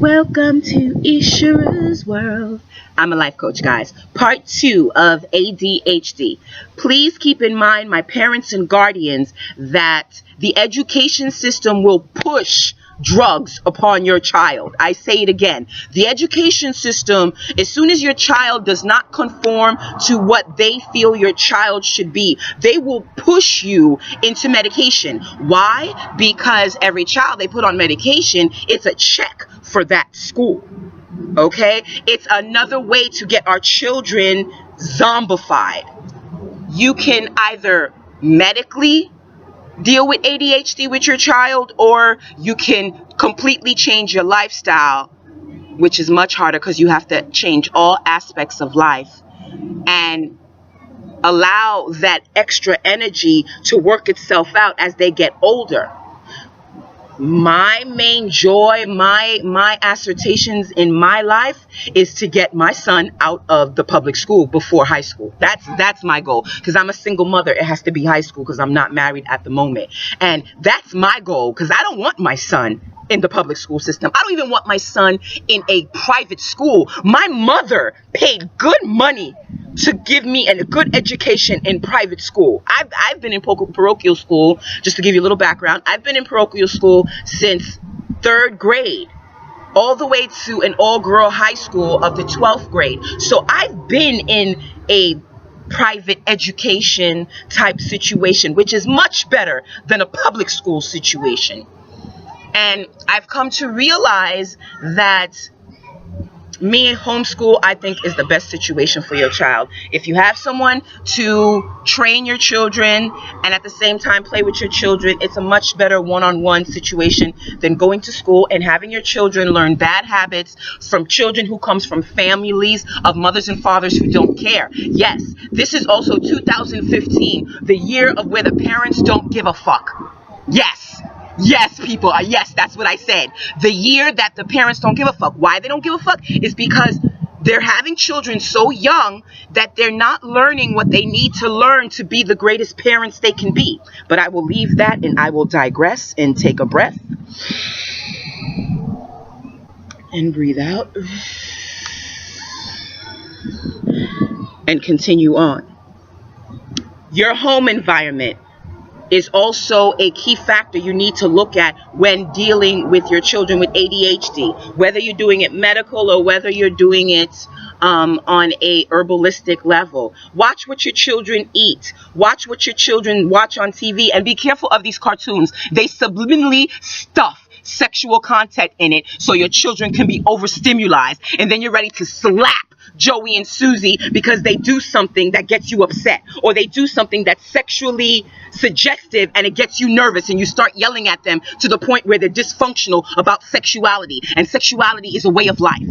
Welcome to Ishura's World. I'm a life coach, guys. Part 2 of ADHD. Please keep in mind, my parents and guardians, that the education system will push drugs upon your child. I say it again. The education system, as soon as your child does not conform to what they feel your child should be, they will push you into medication. Why? Because every child they put on medication, it's a check for that school. Okay? It's another way to get our children zombified. You can either medically deal with ADHD with your child, or you can completely change your lifestyle, which is much harder because you have to change all aspects of life and allow that extra energy to work itself out as they get older. My main joy, my assertions in my life is to get my son out of the public school before high school. That's my goal, because I'm a single mother. It has to be high school because I'm not married at the moment. And that's my goal, because I don't want my son in the public school system. I don't even want my son in a private school. My mother paid good money to give me a good education in private school. I've been in parochial school, just to give you a little background. I've been in parochial school since 3rd grade, all the way to an all-girl high school of the 12th grade. So I've been in a private education type situation, which is much better than a public school situation. And I've come to realize that me homeschool, I think, is the best situation for your child. If you have someone to train your children and at the same time play with your children, it's a much better one-on-one situation than going to school and having your children learn bad habits from children who comes from families of mothers and fathers who don't care. Yes, this is also 2015, the year of where the parents don't give a fuck. Yes, people. Yes, that's what I said. The year that the parents don't give a fuck. Why they don't give a fuck is because they're having children so young that they're not learning what they need to learn to be the greatest parents they can be. But I will leave that and I will digress and take a breath. And breathe out. And continue on. Your home environment is also a key factor you need to look at when dealing with your children with ADHD, whether you're doing it medical or whether you're doing it on a herbalistic level. Watch what your children eat. Watch what your children watch on TV, and be careful of these cartoons. They subliminally stuff sexual content in it so your children can be overstimulated, and then you're ready to slap Joey and Susie because they do something that gets you upset, or they do something that's sexually suggestive and it gets you nervous, and you start yelling at them to the point where they're dysfunctional about sexuality, and sexuality is a way of life.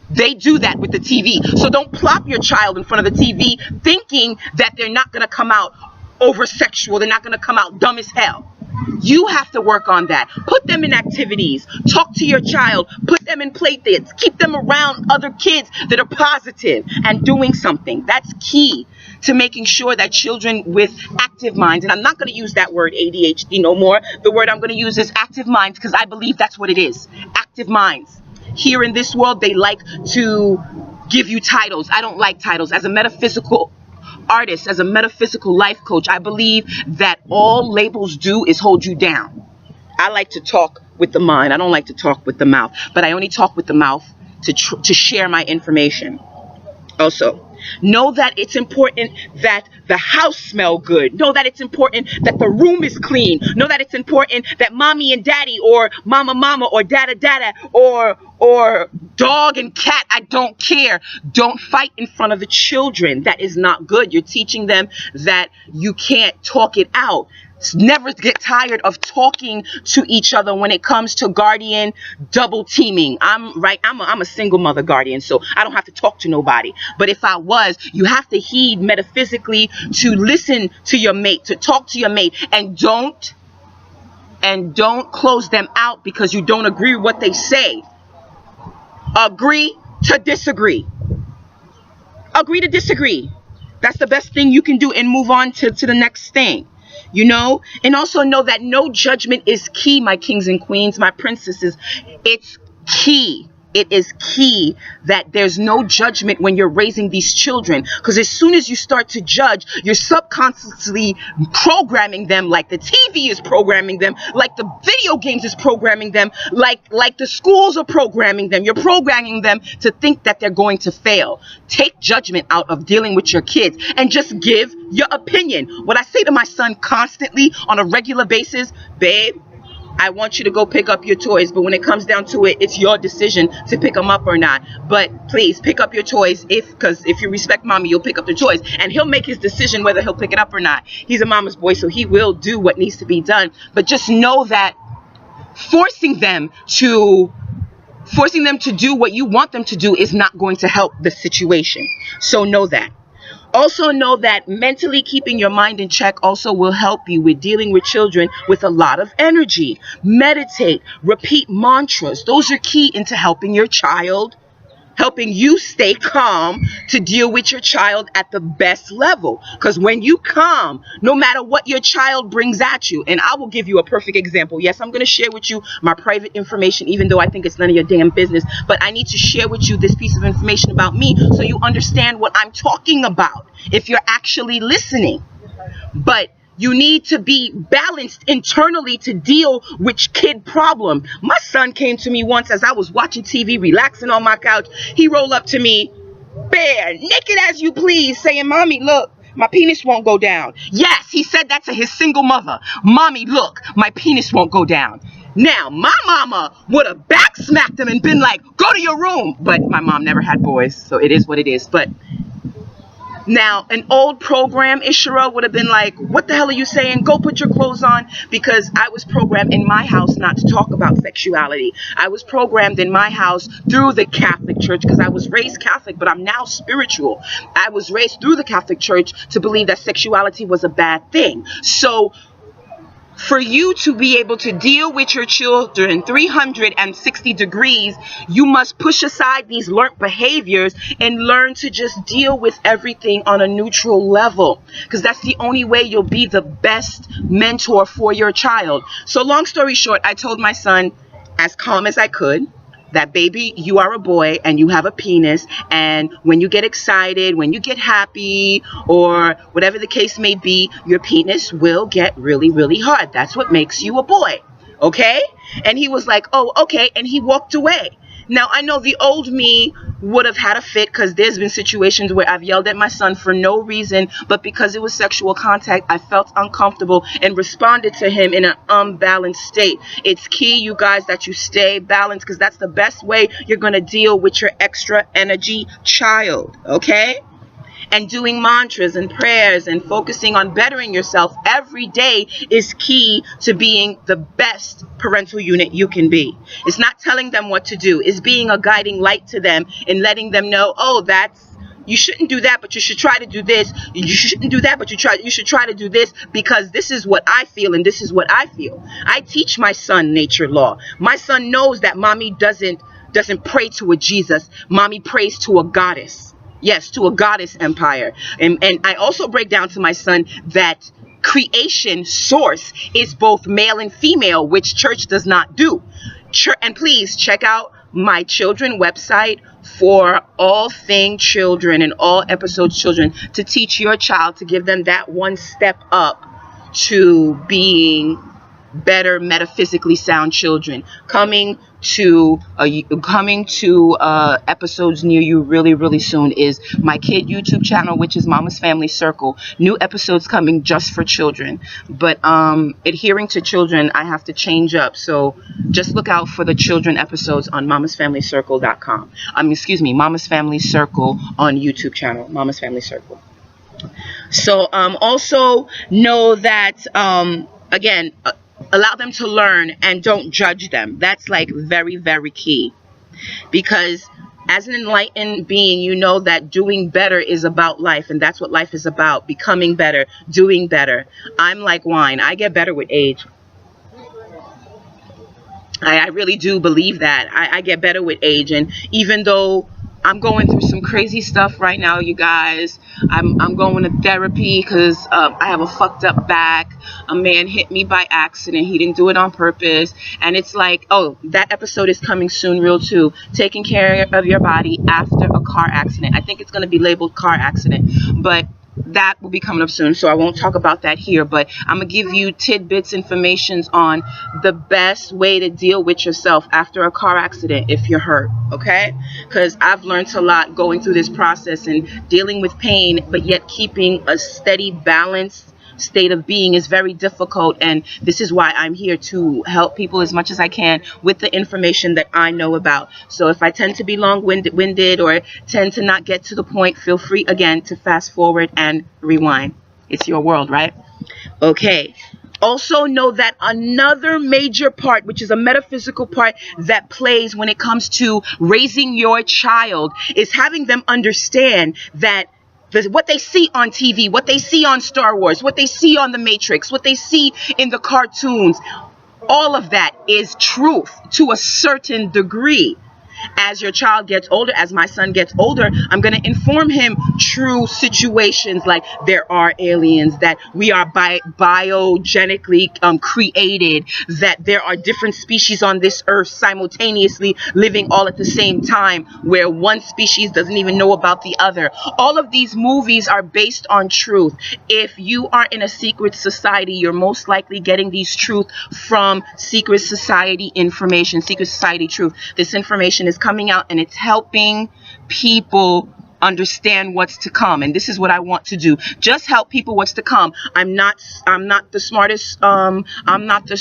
They do that with the TV. So don't plop your child in front of the TV thinking that they're not going to come out over sexual, they're not going to come out dumb as hell. You have to work on that. Put them in activities. Talk to your child. Put them in play dates. Keep them around other kids that are positive and doing something. That's key to making sure that children with active minds, and I'm not going to use that word ADHD no more. The word I'm going to use is active minds, because I believe that's what it is. Active minds. Here in this world, they like to give you titles. I don't like titles. As a metaphysical artist, as a metaphysical life coach, I believe that all labels do is hold you down. I like to talk with the mind. I don't like to talk with the mouth, but I only talk with the mouth to share my information. Also, know that it's important that the house smell good. Know that it's important that the room is clean. Know that it's important that mommy and daddy, or mama or dada or dog and cat, I don't care, don't fight in front of the children. That is not good. You're teaching them that you can't talk it out. Never get tired of talking to each other when it comes to guardian double teaming. I'm a single mother guardian, so I don't have to talk to nobody. But if I was, you have to heed metaphysically to listen to your mate, to talk to your mate, and don't close them out because you don't agree with what they say. Agree to disagree. Agree to disagree. That's the best thing you can do, and move on to the next thing. You know, and also know that no judgment is key, my kings and queens, my princesses. It's key. It is key that there's no judgment when you're raising these children, because as soon as you start to judge, you're subconsciously programming them, like the TV is programming them, like the video games is programming them, like the schools are programming them. You're programming them to think that they're going to fail. Take judgment out of dealing with your kids and just give your opinion. What I say to my son constantly on a regular basis: babe, I want you to go pick up your toys, but when it comes down to it, it's your decision to pick them up or not. But please pick up your toys, because if you respect mommy, you'll pick up the toys. And he'll make his decision whether he'll pick it up or not. He's a mama's boy, so he will do what needs to be done. But just know that forcing them to do what you want them to do is not going to help the situation. So know that. Also know that mentally keeping your mind in check also will help you with dealing with children with a lot of energy. Meditate, repeat mantras. Those are key into helping your child, helping you stay calm to deal with your child at the best level. Because when you calm, no matter what your child brings at you, and I will give you a perfect example. Yes, I'm going to share with you my private information, even though I think it's none of your damn business. But I need to share with you this piece of information about me so you understand what I'm talking about, if you're actually listening. But you need to be balanced internally to deal with kid problem. My son came to me once as I was watching TV, relaxing on my couch. He rolled up to me, bare, naked as you please, saying, "Mommy, look, my penis won't go down." Yes, he said that to his single mother. "Mommy, look, my penis won't go down." Now, my mama would have backsmacked him and been like, "Go to your room." But my mom never had boys, so it is what it is. But now, an old program Ishara would have been like, "What the hell are you saying? Go put your clothes on." Because I was programmed in my house not to talk about sexuality. I was programmed in my house through the Catholic Church, because I was raised Catholic, but I'm now spiritual. I was raised through the Catholic Church to believe that sexuality was a bad thing. So for you to be able to deal with your children 360 degrees, you must push aside these learned behaviors and learn to just deal with everything on a neutral level, because that's the only way you'll be the best mentor for your child. So long story short, I told my son, as calm as I could, that, "Baby, you are a boy and you have a penis, and when you get excited, when you get happy, or whatever the case may be, your penis will get really, really hard. That's what makes you a boy. Okay?" And he was like, "Oh, okay," and he walked away. Now, I know the old me would have had a fit, because there's been situations where I've yelled at my son for no reason, but because it was sexual contact, I felt uncomfortable and responded to him in an unbalanced state. It's key, you guys, that you stay balanced, because that's the best way you're going to deal with your extra energy child, okay? And doing mantras and prayers and focusing on bettering yourself every day is key to being the best parental unit you can be. It's not telling them what to do. It's being a guiding light to them and letting them know, "Oh, you shouldn't do that, but you should try to do this. You shouldn't do that, but you should try to do this, because this is what I feel and this is what I feel." I teach my son nature law. My son knows that mommy doesn't pray to a Jesus. Mommy prays to a goddess. Yes, to a goddess empire. And I also break down to my son that creation source is both male and female, which church does not do. And please check out my children website for all thing children and all episodes children, to teach your child, to give them that one step up to being better metaphysically sound children. Coming to episodes near you really, really soon is my kid YouTube channel, which is Mama's Family Circle. New episodes coming just for children, but adhering to children, I have to change up, so just look out for the children episodes on mamasfamilycircle.com. Mama's Family Circle on YouTube channel, Mama's Family Circle. So also know that again, allow them to learn and don't judge them. That's like very, very key, because as an enlightened being, you know that doing better is about life, and that's what life is about: becoming better, doing better. I'm like wine. I get better with age. I really do believe that. I get better with age, and even though I'm going through some crazy stuff right now, you guys. I'm going to therapy because I have a fucked up back. A man hit me by accident. He didn't do it on purpose. And it's like, oh, that episode is coming soon, real too. Taking care of your body after a car accident. I think it's going to be labeled car accident, but that will be coming up soon, so I won't talk about that here. But I'm gonna give you tidbits, informations on the best way to deal with yourself after a car accident if you're hurt, okay? Because I've learned a lot going through this process and dealing with pain, but yet keeping a steady, balanced state of being is very difficult, and this is why I'm here to help people as much as I can with the information that I know about. So if I tend to be long-winded or tend to not get to the point, feel free again to fast forward and rewind. It's your world, right? Okay. Also know that another major part, which is a metaphysical part that plays when it comes to raising your child, is having them understand that what they see on TV, what they see on Star Wars, what they see on The Matrix, what they see in the cartoons, all of that is truth to a certain degree. As your child gets older, as my son gets older, I'm going to inform him true situations like there are aliens, that we are biogenically created, that there are different species on this earth simultaneously living all at the same time, where one species doesn't even know about the other. All of these movies are based on truth. If you are in a secret society, you're most likely getting these truth from secret society information, secret society truth. This information is coming out and it's helping people understand what's to come, and this is what I want to do. Just help people what's to come. I'm not the smartest I'm not the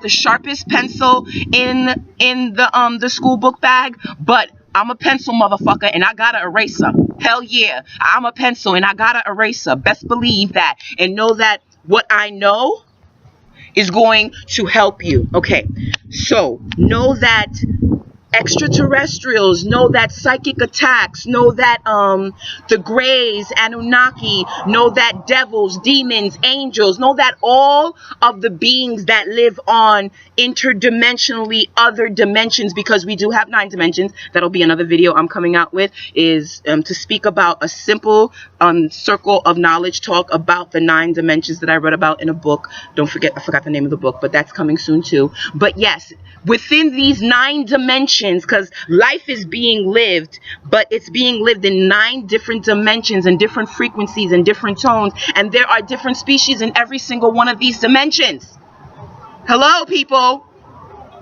sharpest pencil in the school book bag, but I'm a pencil, motherfucker, and I got an eraser. Hell yeah, I'm a pencil and I got an eraser. Best believe that, and know that what I know is going to help you. Okay, so know that extraterrestrials, know that psychic attacks, know that the Greys, Anunnaki, know that devils, demons, angels, know that all of the beings that live on interdimensionally other dimensions, because we do have 9 dimensions. That'll be another video I'm coming out with, is to speak about a simple circle of knowledge talk about the 9 dimensions that I read about in a book. Don't forget, I forgot the name of the book, but that's coming soon too. But yes, within these 9 dimensions, because life is being lived, but it's being lived in 9 different dimensions and different frequencies and different tones, and there are different species in every single one of these dimensions. Hello, people.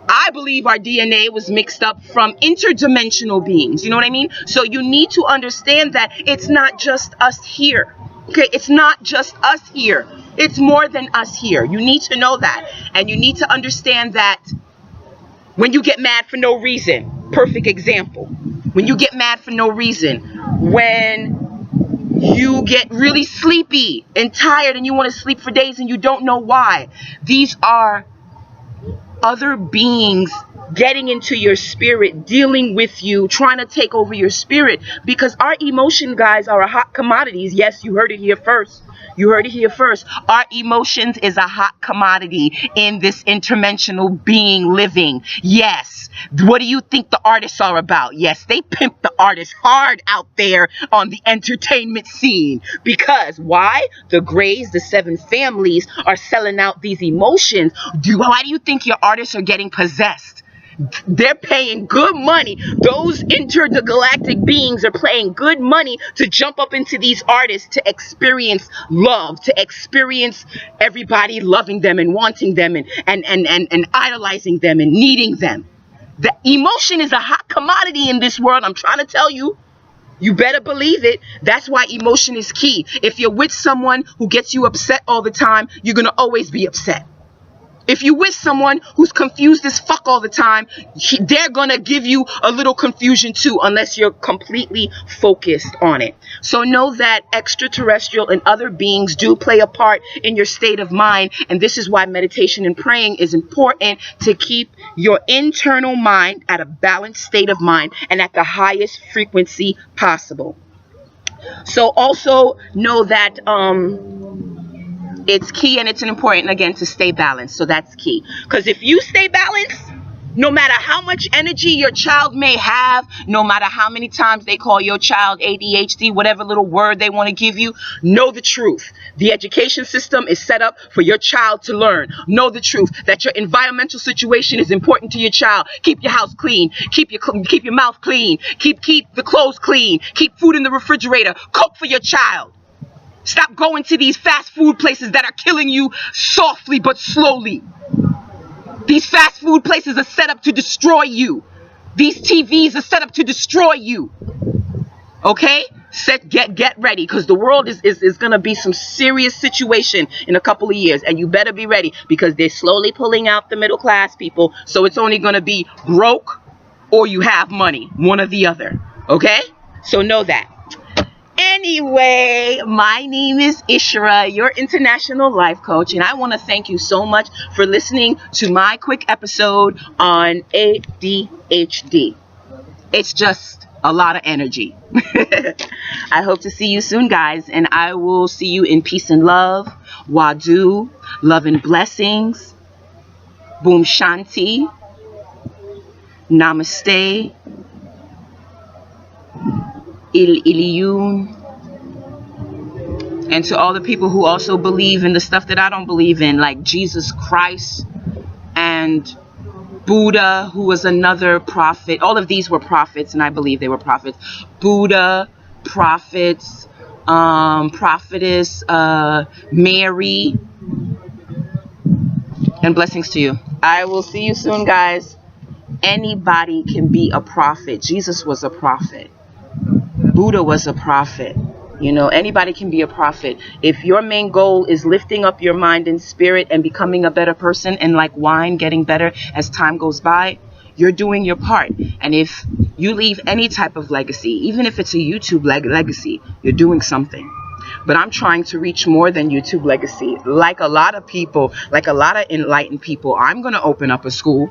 I believe our DNA was mixed up from interdimensional beings. You know what I mean? So you need to understand that it's not just us here. Okay, it's not just us here. It's more than us here. You need to know that, and you need to understand that. When you get mad for no reason, perfect example. When you get mad for no reason, when you get really sleepy and tired and you want to sleep for days and you don't know why, these are other beings getting into your spirit, dealing with you, trying to take over your spirit, because our emotion, guys, are a hot commodity. Yes, you heard it here first. You heard it here first. Our emotions is a hot commodity in this interdimensional being living. Yes. What do you think the artists are about? Yes, they pimp the artists hard out there on the entertainment scene. Because why? The Greys, the 7 families are selling out these emotions. Why do you think your artists are getting possessed? They're paying good money. Those intergalactic beings are paying good money to jump up into these artists to experience love, to experience everybody loving them and wanting them and idolizing them and needing them. The emotion is a hot commodity in this world. I'm trying to tell you. You better believe it. That's why emotion is key. If you're with someone who gets you upset all the time, you're going to always be upset. If you're with someone who's confused as fuck all the time, they're going to give you a little confusion too, unless you're completely focused on it. So know that extraterrestrial and other beings do play a part in your state of mind. And this is why meditation and praying is important, to keep your internal mind at a balanced state of mind and at the highest frequency possible. So also know that it's key and it's important, again, to stay balanced. So that's key. Because if you stay balanced, No matter how much energy your child may have, no matter how many times they call your child ADHD, whatever little word they want to give you, know the truth. The education system is set up for your child to learn. Know the truth that your environmental situation is important to your child. Keep your house clean. Keep your mouth clean. Keep the clothes clean. Keep food in the refrigerator. Cook for your child. Stop going to these fast food places that are killing you softly but slowly. These fast food places are set up to destroy you. These TVs are set up to destroy you. Okay? Get ready, because the world is going to be some serious situation in a couple of years, and you better be ready, because they're slowly pulling out the middle class people, so it's only going to be broke or you have money, one or the other. Okay? So know that. Anyway, my name is Ishra, your international life coach, and I want to thank you so much for listening to my quick episode on ADHD. It's just a lot of energy. I hope to see you soon, guys, and I will see you in peace and love. Wadu, love and blessings. Boom Shanti. Namaste. Iliyun. And to all the people who also believe in the stuff that I don't believe in, like Jesus Christ and Buddha, who was another prophet. All of these were prophets, and I believe they were prophets. Buddha, prophets, prophetess, Mary, and blessings to you. I will see you soon, guys. Anybody can be a prophet. Jesus was a prophet. Buddha was a prophet. You know, anybody can be a prophet. If your main goal is lifting up your mind and spirit and becoming a better person, and like wine, getting better as time goes by, you're doing your part. And if you leave any type of legacy, even if it's a YouTube legacy, you're doing something. But I'm trying to reach more than YouTube legacy. Like a lot of people, like a lot of enlightened people, I'm going to open up a school.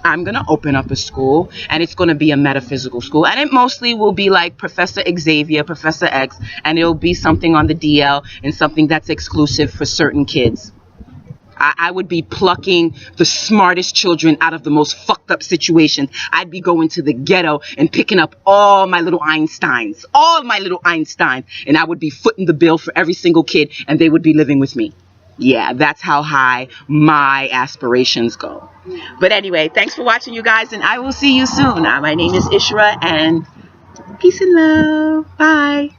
And it's going to be a metaphysical school, and it mostly will be like Professor Xavier, Professor X, and it'll be something on the DL and something that's exclusive for certain kids. I would be plucking the smartest children out of the most fucked up situations. I'd be going to the ghetto and picking up all my little Einsteins, and I would be footing the bill for every single kid, and they would be living with me. Yeah, that's how high my aspirations go. But anyway, thanks for watching, you guys, and I will see you soon. My name is Ishra, and peace and love. Bye.